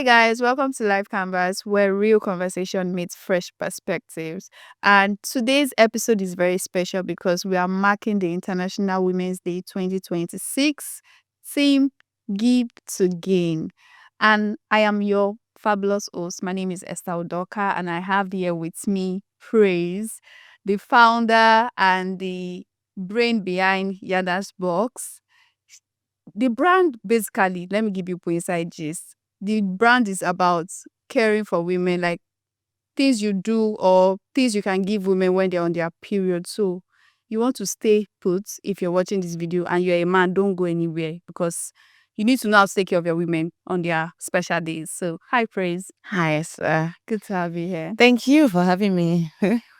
Hi guys, welcome to Live Canvas, where real conversation meets fresh perspectives. And today's episode is very special because we are marking the International Women's Day 2026 theme Give to Gain. And I am your fabulous host. My name is Esther Udoka, and I have here with me Praise, the founder and the brain behind Yadah's box. The brand, basically, let me give you inside gist. The brand is about caring for women, like things you do or things you can give women when they're on their period. So you want to stay put if you're watching this video and you're a man, don't go anywhere because you need to know how to take care of your women on their special days. So hi Praise. Hi, Esther. Good to have you here. Thank you for having me.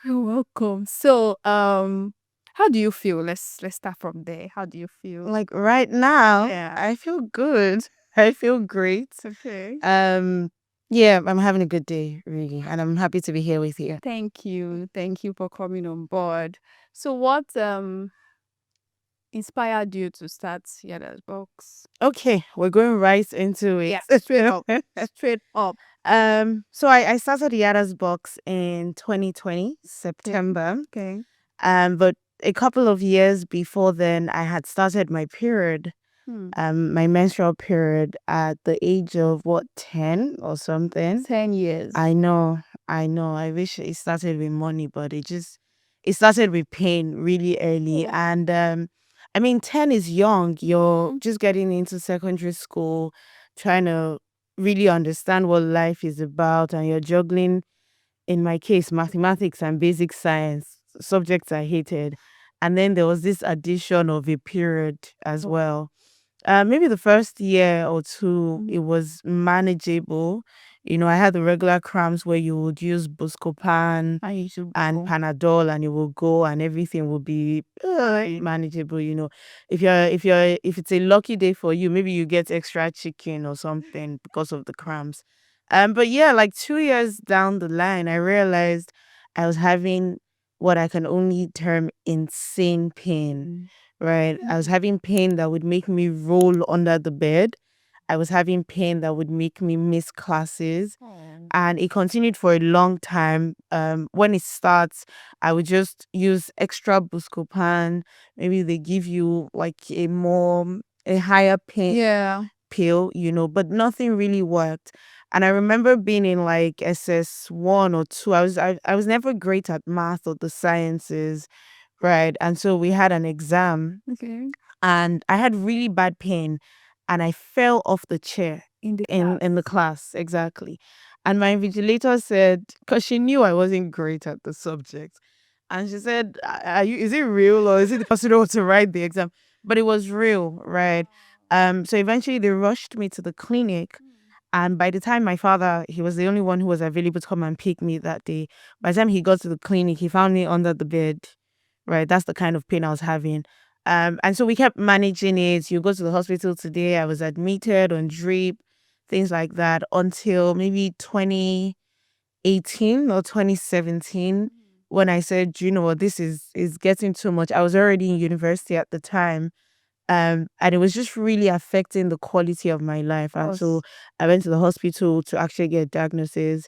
You're welcome. So how do you feel? Let's start from there. How do you feel? Like right now, Yeah. I feel good. I feel great. Okay. Yeah, I'm having a good day, really, and I'm happy to be here with you. Thank you. Thank you for coming on board. So what inspired you to start Yada's box? Okay, we're going right into it. Yeah, straight up. Straight up. So I started the Yada's box in 2020, September. Okay. But a couple of years before then, I had started my period. My menstrual period at the age of 10 or something. 10 years. I know. I wish it started with money, but it started with pain really early. Yeah. And I mean, 10 is young. You're just getting into secondary school, trying to really understand what life is about, and you're juggling, in my case, mathematics and basic science, subjects I hated. And then there was this addition of a period as well. Maybe the first year or two, it was manageable. I had the regular cramps where you would use Buscopan and Panadol, and it will go, and everything will be manageable. If it's a lucky day for you, maybe you get extra chicken or something because of the cramps. But yeah, like 2 years down the line, I realized I was having what I can only term insane pain. Right. I was having pain that would make me roll under the bed. I was having pain that would make me miss classes. And it continued for a long time. When it starts, I would just use extra Buscopan. Maybe they give you like a higher pain Yeah. pill, but nothing really worked. And I remember being in like SS1 or 2. I was never great at math or the sciences. Right. And so we had an exam. Okay. And I had really bad pain, and I fell off the chair In the in the class. Exactly. And my invigilator said, because she knew I wasn't great at the subject, and she said, is it real, or is it possible to write the exam? But it was real, right? So eventually they rushed me to the clinic. And by the time my father, he was the only one who was available to come and pick me that day. By the time he got to the clinic, he found me under the bed. Right, that's the kind of pain I was having. And so we kept managing it. You go to the hospital today, I was admitted on drip, things like that, until maybe 2018 or 2017, when I said, "Do you know what, this is getting too much." I was already in university at the time. And it was just really affecting the quality of my life. And so I went to the hospital to actually get a diagnosis.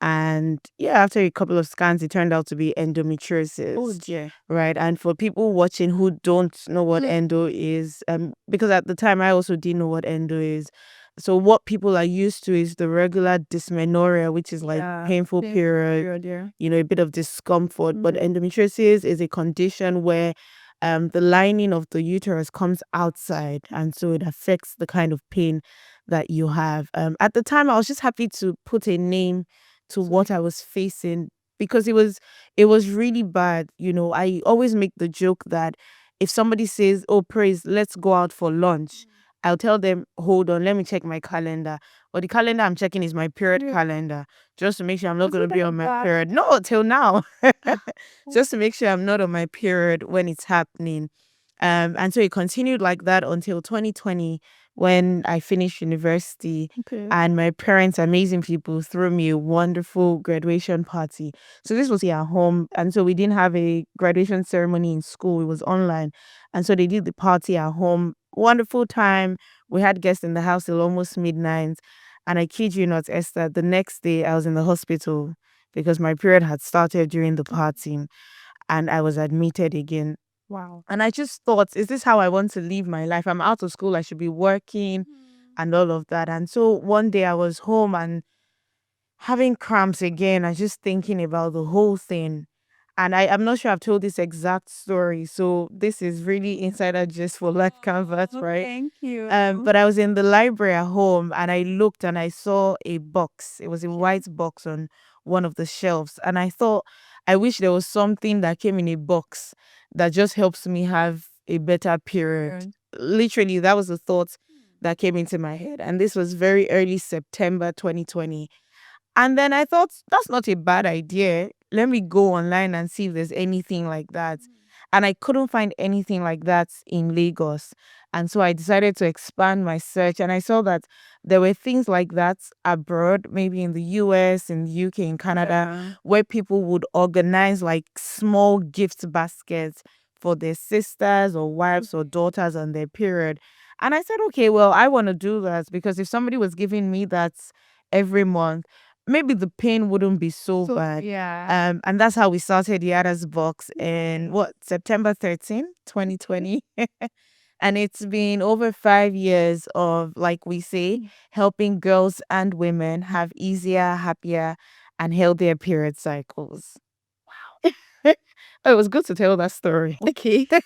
And yeah, after a couple of scans, it turned out to be endometriosis. Oh dear. Right. And for people watching who don't know what endo is, because at the time I also didn't know what endo is. So what people are used to is the regular dysmenorrhea, which is like painful period, yeah. a bit of discomfort. But endometriosis is a condition where the lining of the uterus comes outside, and so it affects the kind of pain that you have. At the time, I was just happy to put a name to what I was facing, because it was really bad. I always make the joke that if somebody says, "Oh, Praise, let's go out for lunch," I'll tell them, "Hold on, let me check my calendar." But the calendar I'm checking is my period calendar, just to make sure I'm not going to be on my period. No, till now. Just to make sure I'm not on my period when it's happening. And so it continued like that until 2020, when I finished university. Okay. And my parents, amazing people, threw me a wonderful graduation party. So this was at home. And so we didn't have a graduation ceremony in school. It was online. And so they did the party at home. Wonderful time. We had guests in the house till almost midnight. And I kid you not, Esther, the next day I was in the hospital because my period had started during the party and I was admitted again. Wow. And I just thought, is this how I want to live my life? I'm out of school, I should be working and all of that. And so one day I was home and having cramps again and just thinking about the whole thing. And I'm not sure I've told this exact story. So this is really insider gist for Life Canvas, Oh, right? thank you. But I was in the library at home and I looked and I saw a box. It was a white box on one of the shelves. And I thought, I wish there was something that came in a box that just helps me have a better period. Good. Literally, that was the thought that came into my head. And this was very early September 2020. And then I thought, that's not a bad idea. Let me go online and see if there's anything like that. And I couldn't find anything like that in Lagos. And so I decided to expand my search. And I saw that there were things like that abroad, maybe in the US, in the UK, in Canada, Yeah. where people would organize like small gift baskets for their sisters or wives or daughters on their period. And I said, okay, well, I want to do that because if somebody was giving me that every month, maybe the pain wouldn't be so So bad. yeah. And that's how we started Yadah's box in September 13, 2020. And it's been over 5 years of, like we say, helping girls and women have easier, happier, and healthier period cycles. Wow. It was good to tell that story. Okay. That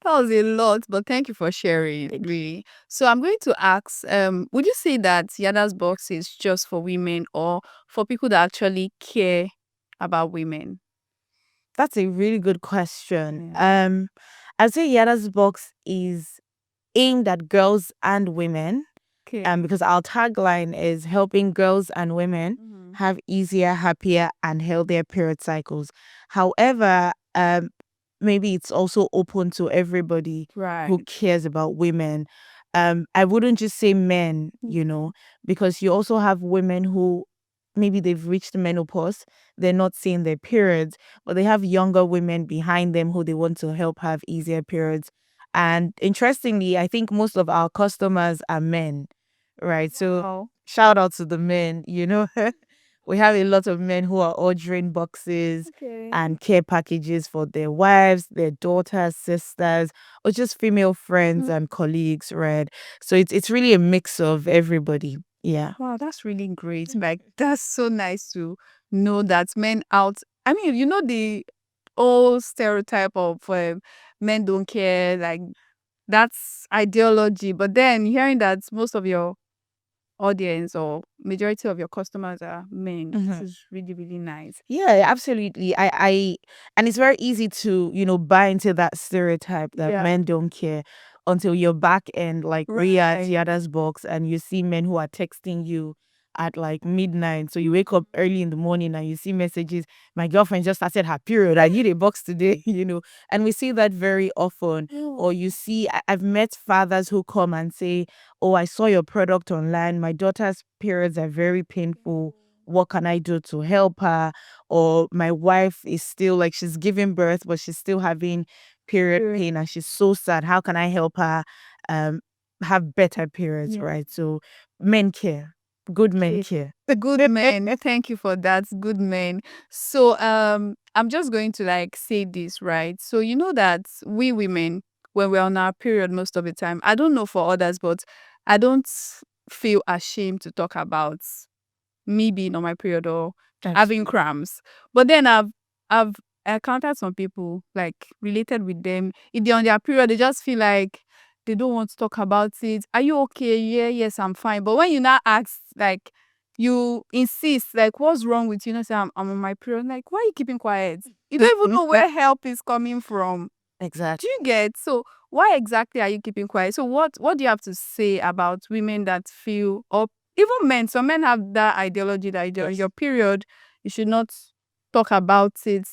was a lot, but thank you for sharing, really. So I'm going to ask, would you say that Yada's box is just for women or for people that actually care about women? That's a really good question. Yeah. I'd say Yada's box is aimed at girls and women, Okay. because our tagline is helping girls and women have easier, happier, and healthier period cycles. However, maybe it's also open to everybody who Right. cares about women. I wouldn't just say men, because you also have women who maybe they've reached menopause, they're not seeing their periods, but they have younger women behind them who they want to help have easier periods. And interestingly, I think most of our customers are men, right? So Wow. shout out to the men. We have a lot of men who are ordering boxes Okay. and care packages for their wives, their daughters, sisters, or just female friends and colleagues, right? So it's really a mix of everybody. Yeah. Wow, that's really great. Like, that's so nice to know that men out. I mean, the old stereotype of men don't care, like, that's ideology. But then hearing that most of your audience or majority of your customers are men, this is really, really nice. Yeah, absolutely. And it's very easy to, buy into that stereotype that Yeah. men don't care until you're back end, like Ria at Right. Yada's box, and you see men who are texting you at like midnight. So you wake up early in the morning and you see messages, my girlfriend just started her period. I need a box today, And we see that very often. Or you see, I've met fathers who come and say, oh, I saw your product online. My daughter's periods are very painful. What can I do to help her? Or my wife is still like she's giving birth, but she's still having period Period. pain and she's so sad. How can I help her um have better periods, Yeah. right? So men care. Good men Okay. care. Good men. Thank you for that. Good men. So I'm just going to like say this, right? So you know that we women, when we're on our period most of the time, I don't know for others, but I don't feel ashamed to talk about me being on my period or having cramps. But then I've encountered some people like related with them. If they're on their period, they just feel like they don't want to talk about it. Are you okay? Yeah, yes, I'm fine. But when you now ask, like, you insist, like, what's wrong with you? Say, I'm on my period. Like, why are you keeping quiet? You don't even know where help is coming from. Do Exactly. you get? So why exactly are you keeping quiet? So what do you have to say about women that feel, or even men? Some men have that ideology that during your period you should not talk about it.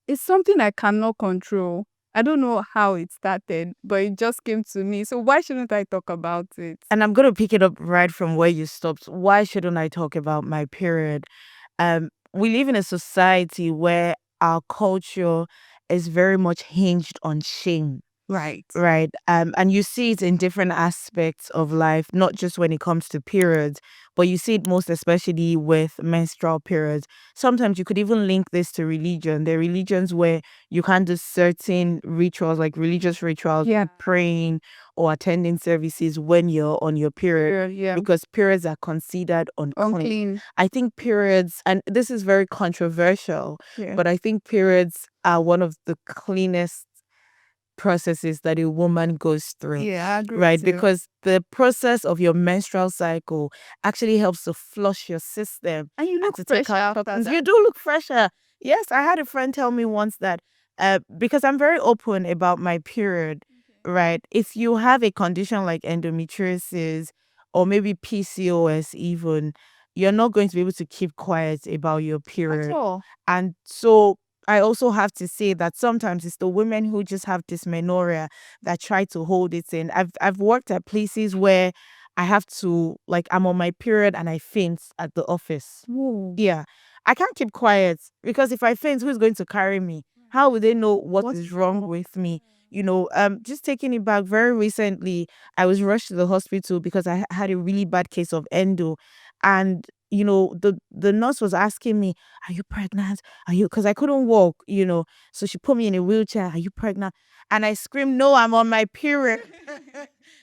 It's something I cannot control. I don't know how it started, but it just came to me. So why shouldn't I talk about it? And I'm gonna pick it up right from where you stopped. Why shouldn't I talk about my period? We live in a society where our culture is very much hinged on shame. Right. right? And you see it in different aspects of life, not just when it comes to periods, but you see it most especially with menstrual periods. Sometimes you could even link this to religion. There are religions where you can't do certain rituals, like religious rituals, Yeah. praying or attending services when you're on your period, Yeah. because periods are considered unclean. Unclean. I think periods, and this is very controversial, Yeah. but I think periods are one of the cleanest processes that a woman goes through. Yeah, I agree Right? with you. Because the process of your menstrual cycle actually helps to flush your system And you and look to take fresh out after toxins. that. You do look fresher. Yes, I had a friend tell me once that because I'm very open about my period, right? If you have a condition like endometriosis or maybe PCOS even, you're not going to be able to keep quiet about your At period. all. And so I also have to say that sometimes it's the women who just have dysmenorrhea that try to hold it in. I've worked at places where I have to, like, I'm on my period and I faint at the office. Whoa. Yeah. I can't keep quiet because if I faint, who's going to carry me? How will they know what is wrong with me? Just taking it back, very recently, I was rushed to the hospital because I had a really bad case of endo. And, the nurse was asking me, "Are you pregnant? Are you?" Because I couldn't walk. So she put me in a wheelchair. "Are you pregnant?" And I screamed, "No, I'm on my period."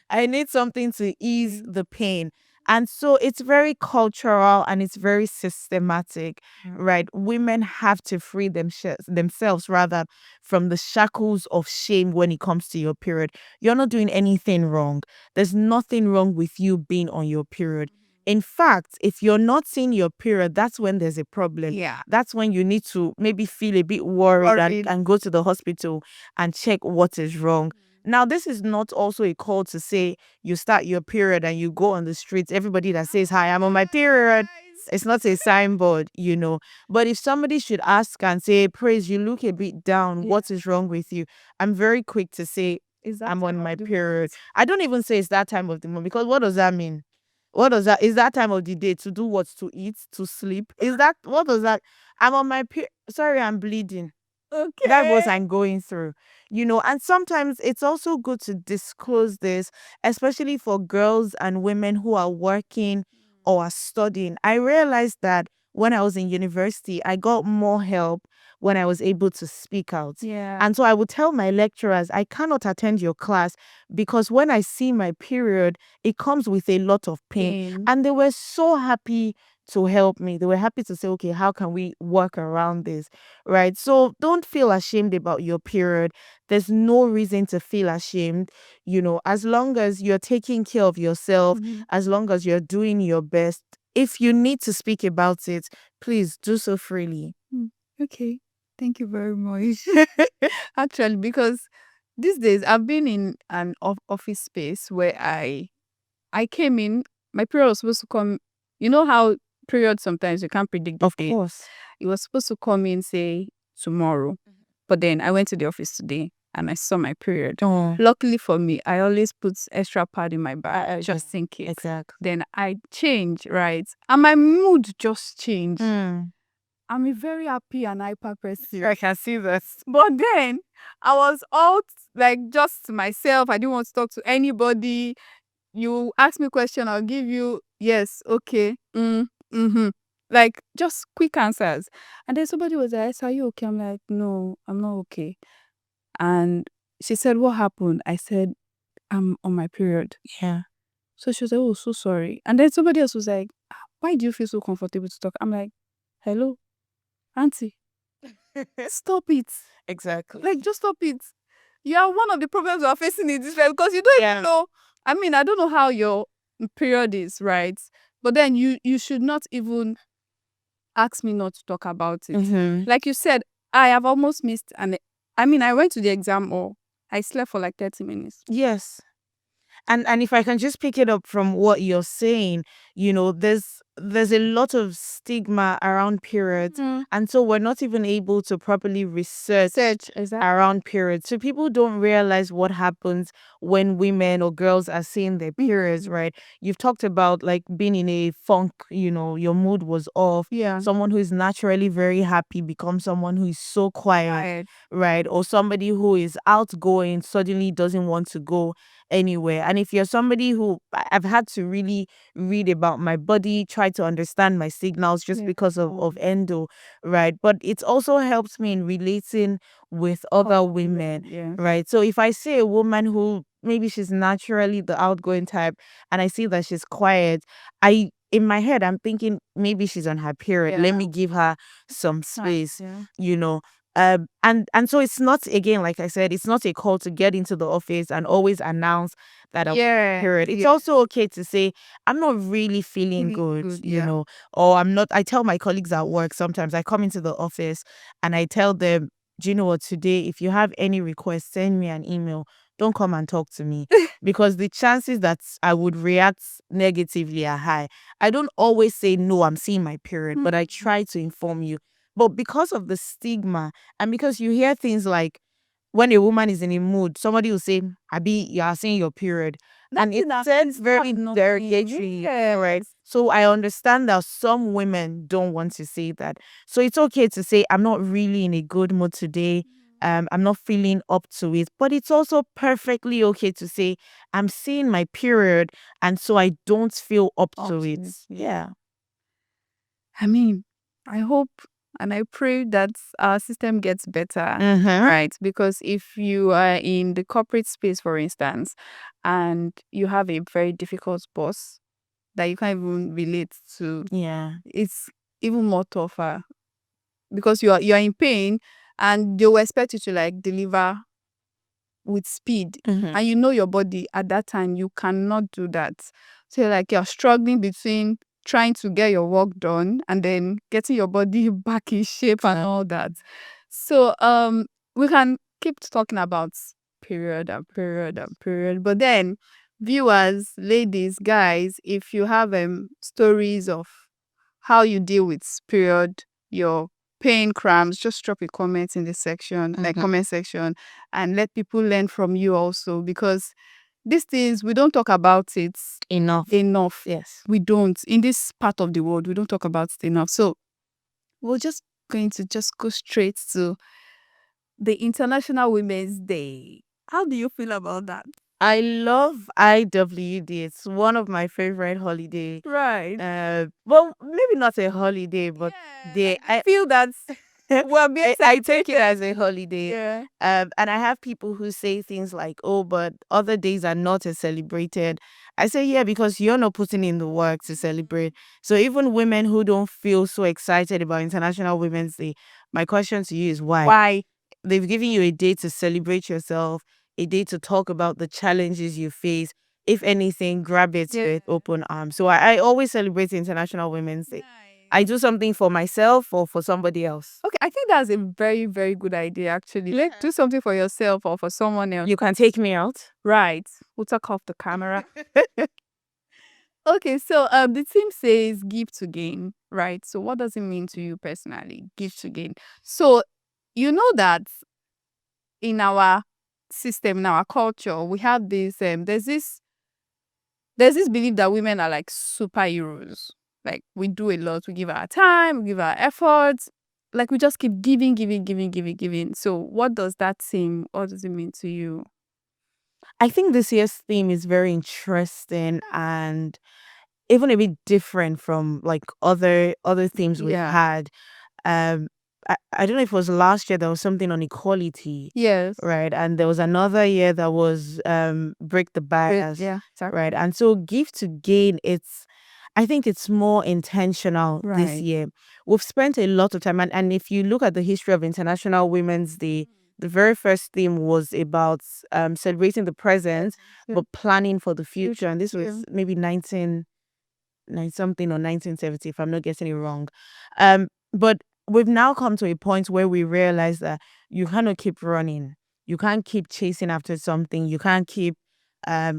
I need something to ease the pain. And so it's very cultural and it's very systematic, right? Women have to free themselves rather from the shackles of shame when it comes to your period. You're not doing anything wrong. There's nothing wrong with you being on your period. In fact, if you're not seeing your period, that's when there's a problem. Yeah. That's when you need to maybe feel a bit worried Worried. and go to the hospital and check what is wrong. Now, this is not also a call to say you start your period and you go on the streets. Everybody that says, "Hi, I'm on my period." It's not a signboard. But if somebody should ask and say, "Praise, you look a bit down. What is wrong with you?" I'm very quick to say, Is that "I'm on time of my the period." month? I don't even say it's that time of the month because what does that mean? What does that is that time of the day to do what? To eat, to sleep? Is that what does that? I'm on my period. Sorry, I'm bleeding. That's what Okay. I'm going through. And sometimes it's also good to disclose this, especially for girls and women who are working or are studying. I realized that when I was in university, I got more help when I was able to speak out. Yeah. And so I would tell my lecturers, "I cannot attend your class because when I see my period, it comes with a lot of pain." And they were so happy to help me. They were happy to say, "Okay, how can we work around this?" Right? So don't feel ashamed about your period. There's no reason to feel ashamed. As long as you're taking care of yourself, as long as you're doing your best, if you need to speak about it, please do so freely. Okay. Thank you very much. Actually, because these days I've been in an office space where I came in, my period was supposed to come. You know how periods sometimes you can't predict the Of date. course. It was supposed to come in, say, tomorrow. But then I went to the office today and I saw my period. Oh, Luckily for me, I always put extra pad in my bag just in case. exactly. Then I change, right? And my mood just changed. Mm. I'm a very happy and hyper person. I can see this. But then I was out like just to myself. I didn't want to talk to anybody. You ask me a question, I'll give you yes, okay, mm-hmm. Like just quick answers. And then somebody was like, "Are you okay?" I'm like, "No, I'm not okay." And she said, "What happened?" I said, "I'm on my period." Yeah. So she was like, "Oh, so sorry." And then somebody else was like, "Why do you feel so comfortable to talk?" I'm like, "Hello, auntie, stop it. Exactly. Like, just stop it. You are one of the problems we are facing in this life because you don't even know. I mean, I don't know how your period is, right? But then you should not even ask me not to talk about it. Mm-hmm. Like you said, I have almost missed I went to the exam or I slept for like 30 minutes. Yes. And if I can just pick it up from what you're saying, there's a lot of stigma around periods, and so we're not even able to properly research around periods. So people don't realize what happens when women or girls are seeing their periods, right? You've talked about like being in a funk, your mood was off. Yeah. Someone who is naturally very happy becomes someone who is so quiet, right? Or somebody who is outgoing suddenly doesn't want to go anywhere. And if you're somebody who I've had to really read about my body, try to understand my signals just because of endo, right? But it's also helped me in relating with other women, Yeah. right? So if I see a woman who maybe she's naturally the outgoing type and I see that she's quiet, in my head I'm thinking maybe she's on her period. Yeah. Let me give her some space, Yeah. and so it's not, again, like I said, it's not a call to get into the office and always announce that I'm Yeah. period. It's Yeah. also okay to say I'm not really feeling good, Yeah. or I'm not. I tell my colleagues at work sometimes, I come into the office and I tell them, do you know what, today, if you have any requests, send me an email. Don't come and talk to me because the chances that I would react negatively are high. I don't always say, no, I'm seeing my period, but I try to inform you. But because of the stigma, and because you hear things like, when a woman is in a mood, somebody will say, Abi, you are seeing your period. And it says very derogatory, right? So I understand that some women don't want to say that. So it's okay to say, I'm not really in a good mood today. I'm not feeling up to it. But it's also perfectly okay to say, I'm seeing my period, and so I don't feel up to it. Yeah. I mean, I hope and I pray that our system gets better, Mm-hmm. right? Because if you are in the corporate space, for instance, and you have a very difficult boss that you can't even relate to, Yeah. it's even more tougher because you're in pain and they will expect you to like deliver with speed, Mm-hmm. and you know your body at that time you cannot do that. So like you're struggling between trying to get your work done and then getting your body back in shape and all that. So we can keep talking about period and period and period, but then viewers, ladies, guys, if you have stories of how you deal with period, your pain, cramps, just drop a comment in the section, like comment section, and let people learn from you also, because these things we don't talk about it enough. Yes. We don't. In this part of the world, we don't talk about it enough. So we're just going to just go straight to the International Women's Day. How do you feel about that? I love IWD. It's one of my favorite holiday. Right. Well, maybe not a holiday, but I feel that we're being I take it as a holiday. Yeah. And I have people who say things like, "Oh, but other days are not as celebrated." I say, yeah, because you're not putting in the work to celebrate. So even women who don't feel so excited about International Women's Day, my question to you is why? Why? They've given you a day to celebrate yourself, a day to talk about the challenges you face. If anything, grab it with open arms. So I always celebrate International Women's Day. I do something for myself or for somebody else. Okay, I think that's a very, very good idea, actually. Like, do something for yourself or for someone else. You can take me out. Right. We'll talk off the camera. Okay, so the team says give to gain, right? So what does it mean to you personally? Give to gain. So you know that in our system, in our culture, we have this there's this belief that women are like superheroes. Like we do a lot, we give our time, we give our efforts, like we just keep giving, giving, giving, giving, giving. So what does that seem? What does it mean to you? I think this year's theme is very interesting and even a bit different from like other themes we've Yeah. had. I don't know if it was last year there was something on equality, Yes. right? And there was another year that was break the bias, Yeah. right? And so give to gain, I think it's more intentional this Right. year. We've spent a lot of time, and if you look at the history of International Women's Day, the very first theme was about celebrating the present, but planning for the future. And this was maybe 19 something or 1970, if I'm not getting it wrong. But we've now come to a point where we realize that you cannot keep running. You can't keep chasing after something. You can't keep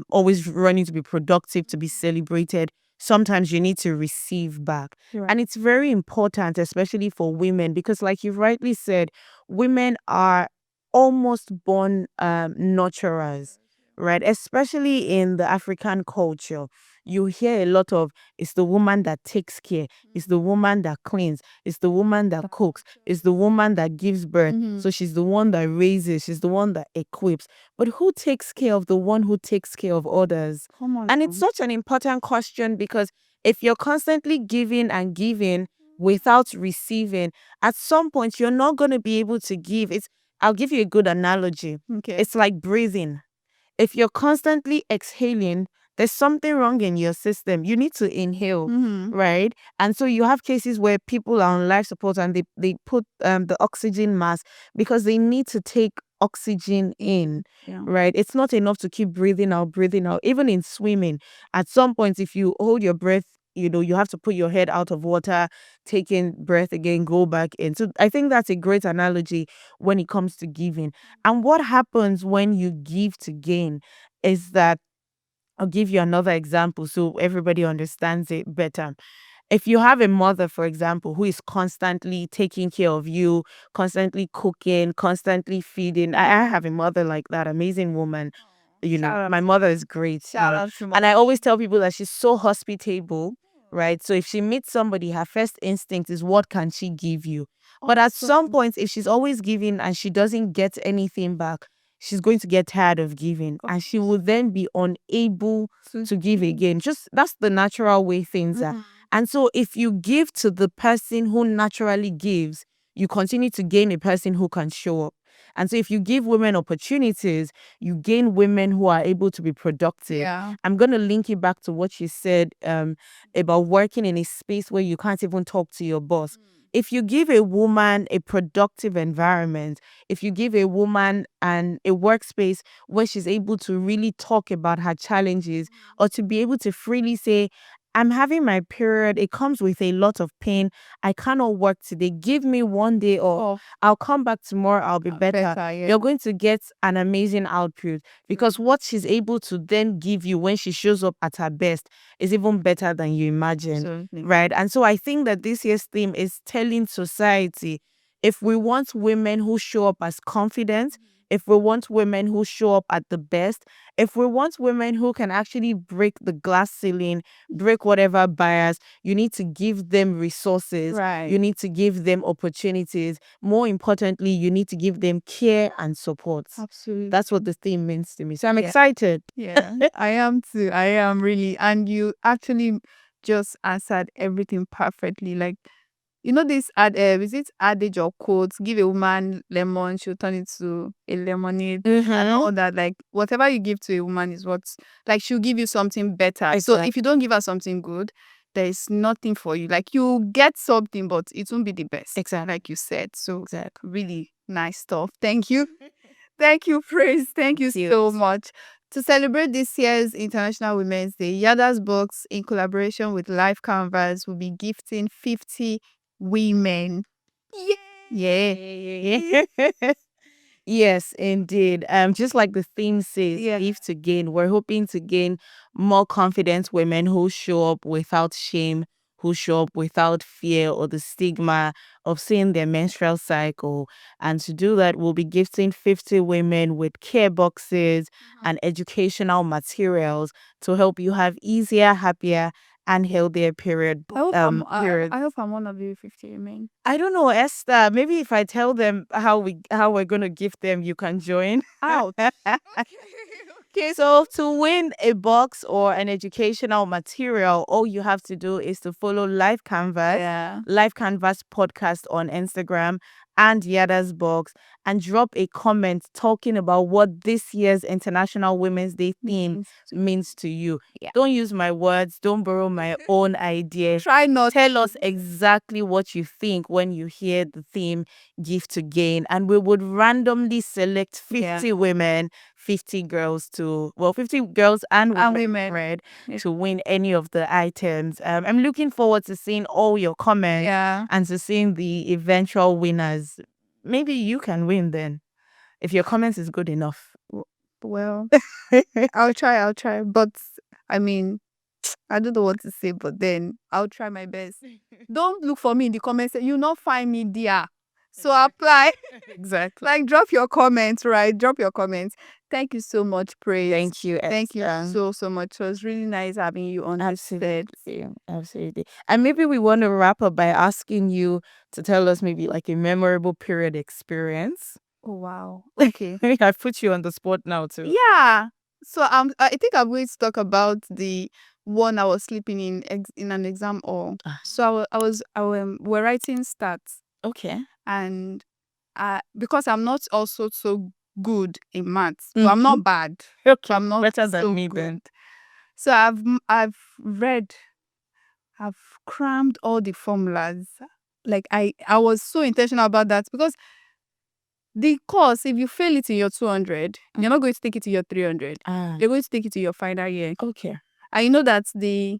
always running to be productive, to be celebrated. sometimes you need to receive back. Right. And it's very important, especially for women, because like you've rightly said, women are almost born nurturers, right? Especially in the African culture, you hear a lot of it's the woman that takes care, it's the woman that cleans, it's the woman that cooks, it's the woman that gives birth. So she's the one that raises, she's the one that equips. But who takes care of the one who takes care of others? Come on. And it's such an important question, because if you're constantly giving and giving without receiving, at some point you're not going to be able to give. I'll give you a good analogy. Okay. It's like breathing. If you're constantly exhaling, there's something wrong in your system. You need to inhale, right? And so you have cases where people are on life support and they put the oxygen mask because they need to take oxygen in, Yeah. right? It's not enough to keep breathing out, breathing out. Even in swimming, at some point, if you hold your breath, you have to put your head out of water, take in breath again, go back in. So I think that's a great analogy when it comes to giving. And what happens when you give to gain is that, I'll give you another example so everybody understands it better. If you have a mother, for example, who is constantly taking care of you, constantly cooking, constantly feeding. I have a mother like that, amazing woman. My mother is great. Shout out to And I always tell people that she's so hospitable, right? So if she meets somebody, her first instinct is, what can she give you? But at some point, if she's always giving and she doesn't get anything back, she's going to get tired of giving, and she will then be unable to give again. Just that's the natural way things are. And so if you give to the person who naturally gives, you continue to gain a person who can show up. And so if you give women opportunities, you gain women who are able to be productive. Yeah. I'm going to link it back to what you said about working in a space where you can't even talk to your boss. If you give a woman a productive environment, if you give a woman a workspace where she's able to really talk about her challenges, or to be able to freely say, I'm having my period, it comes with a lot of pain, I cannot work today, give me one day off, I'll come back tomorrow, I'll be better. Yeah. You're going to get an amazing output, because what she's able to then give you when she shows up at her best is even better than you imagine. Absolutely. Right? And so I think that this year's theme is telling society, if we want women who show up as confident, if we want women who show up at the best, if we want women who can actually break the glass ceiling, break whatever bias, you need to give them resources. Right. You need to give them opportunities. More importantly, you need to give them care and support. Absolutely. That's what the theme means to me. So I'm Yeah. excited. Yeah, I am too. I am really. And you actually just answered everything perfectly. Like, this is it adage or quote, give a woman lemon, she'll turn it to a lemonade, and all that. Like, whatever you give to a woman is what, like, she'll give you something better. So if you don't give her something good, there is nothing for you. Like, you get something, but it won't be the best. Exactly. Like you said. So really nice stuff. Thank you. Thank you, Praise. Thank you so much. To celebrate this year's International Women's Day, Yadah's Books, in collaboration with Life Canvas, will be gifting 50 women. Yeah. Yes, indeed. Just like the theme says, Yeah. give to gain. We're hoping to gain more confident women who show up without shame, who show up without fear or the stigma of seeing their menstrual cycle. And to do that, we'll be gifting 50 women with care boxes and educational materials to help you have easier, happier, and healthier period. I hope I'm one of the 50 women. I don't know, Esther. Maybe if I tell them how we're gonna gift them, you can join. Out. Okay. So to win a box or an educational material, all you have to do is to follow Live Canvas, Yeah. Live Canvas podcast on Instagram, and Yadah's Box, and drop a comment talking about what this year's International Women's Day theme means to you. Yeah. Don't use my words. Don't borrow my own idea. Try not. Tell us exactly what you think when you hear the theme gift to gain, and we would randomly select 50 women, 50 girls 50 girls and women, right, to win any of the items. I'm looking forward to seeing all your comments and to seeing the eventual winners. Maybe you can win then, if your comments is good enough. Well, I'll try. But I mean, I don't know what to say, but then I'll try my best. Don't look for me in the comments. You'll not find me there. So apply. Exactly. Like, drop your comments, right? Drop your comments. Thank you so much, Praise. Thank you. Thank you Esther. so much. It was really nice having you on this set. Absolutely. Absolutely. And maybe we want to wrap up by asking you to tell us maybe like a memorable period experience. Oh, wow. Okay. I put you on the spot now too. Yeah. So I think I'm going to talk about the one I was sleeping in an exam hall. Ah. So we're writing stats, Okay. and because I'm not also so good in maths, but I'm not bad. Okay. But I'm not Better than so me good. then. So I've crammed all the formulas. Like I was so intentional about that because the course, if you fail it in your 200, you're not going to take it to your 300. You're going to take it to your final year. Okay. And you know that the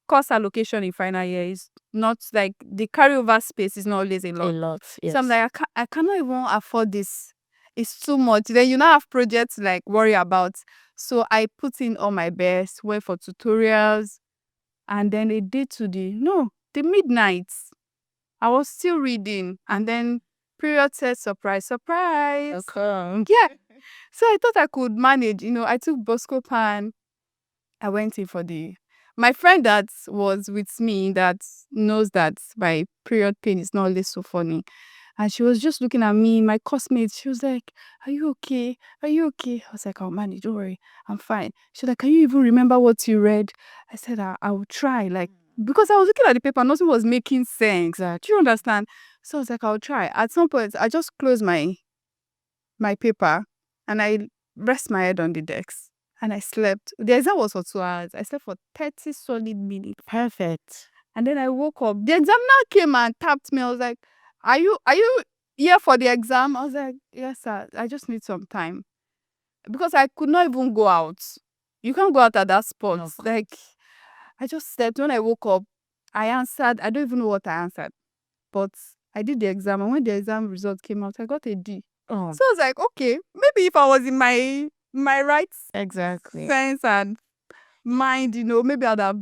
course allocation in final year is not like the carryover space is not always a A lot. lot. Yes. So I'm like, I cannot even afford this. It's too much. Then you now have projects like worry about. So I put in all my best, went for tutorials, and then a day to the midnight. I was still reading, and then period said surprise. Welcome. Yeah. So I thought I could manage. I took Bosco Pan. I went in for my friend that was with me that knows that my period pain is not always so funny. And she was just looking at me, my classmates. She was like, "Are you okay? Are you okay?" I was like, "I'll manage. Don't worry. I'm fine." She was like, "Can you even remember what you read?" I said, I will try. Like, because I was looking at the paper, nothing was making sense. Do you understand? So I was like, "I'll try." At some point, I just closed my paper and I rest my head on the desk and I slept. The exam was for 2 hours. I slept for 30 solid minutes. Perfect. And then I woke up. The examiner came and tapped me. I was like, Are you here for the exam?" I was like, "Yes, sir. I just need some time." Because I could not even go out. You can't go out at that spot. No. Like, I just slept. When I woke up, I answered. I don't even know what I answered. But I did the exam. And when the exam result came out, I got a D. Oh, So I was like, okay, maybe if I was in my right exactly. sense and mind, maybe I'd have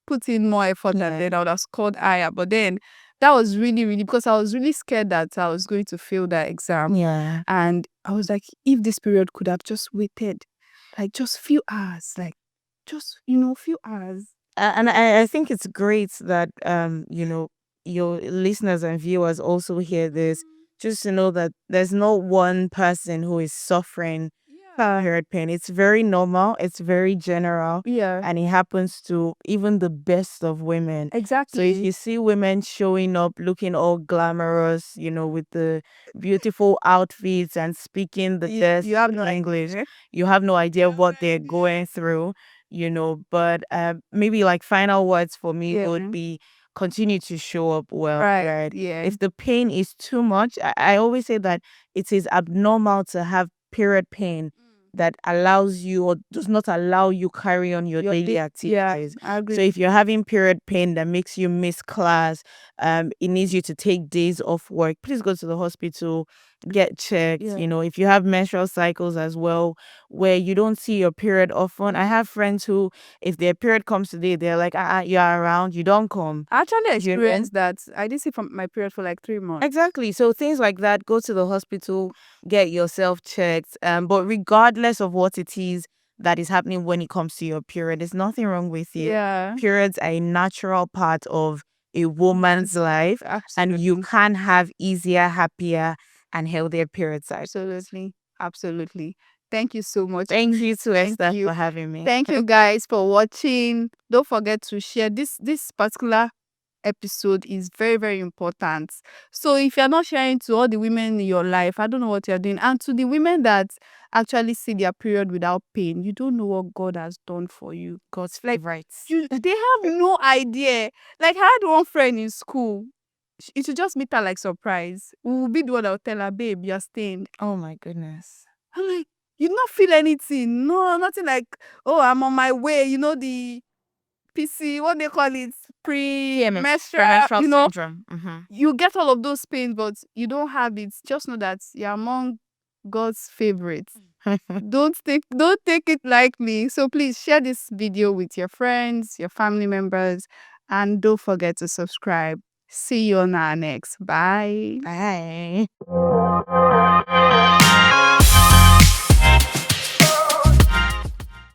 put in more effort Yeah. and then I would have scored higher. But then that was really, really, because I was really scared that I was going to fail that exam. Yeah. And I was like, if this period could have just waited, like just few hours, like just, few hours. And I think it's great that your listeners and viewers also hear this, just to know that there's no one person who is suffering period pain. It's very normal, it's very general, Yeah. and it happens to even the best of women. So if Exactly. you see women showing up looking all glamorous, with the beautiful outfits and speaking the best You have no English, idea. you have no idea what they're going through. But maybe like final words for me Yeah. would be continue to show up well, Right. right? Yeah. If the pain is too much, I always say that it is abnormal to have period pain that allows you or does not allow you carry on your daily activities. I agree. So if you're having period pain that makes you miss class, it needs you to take days off work, please go to the hospital, get checked. Yeah. If you have menstrual cycles as well, where you don't see your period often. I have friends who, if their period comes today, they're like, you're around, you don't come. I actually know? experienced that. I didn't see from my period for like 3 months. Exactly. So things like that, go to the hospital, get yourself checked. But regardless of what it is that is happening when it comes to your period, there's nothing wrong with it. Yeah. Periods are a natural part of a woman's life, and you can have easier, happier, and healthier periods. Absolutely. Absolutely. Thank you so much. Thank you to Thank Esther you. for having me. Thank you guys for watching. Don't forget to share this particular episode is very, very important. So if you're not sharing to all the women in your life, I don't know what you're doing. And to the women that actually see their period without pain, you don't know what God has done for you. God's Like, favorites. they have no idea. Like, I had one friend in school. It should just meet her like surprise. We will be the one that will tell her, "Babe, you're stained." Oh my goodness. I'm like, you don't feel anything. No, nothing like, "Oh, I'm on my way." The PC, what they call it, pre-menstrual, syndrome. you get all of those pains, but you don't have it. Just know that you're among God's favorites. Don't take it like me. So please share this video with your friends, your family members, and don't forget to subscribe. See you on our next. Bye. Bye.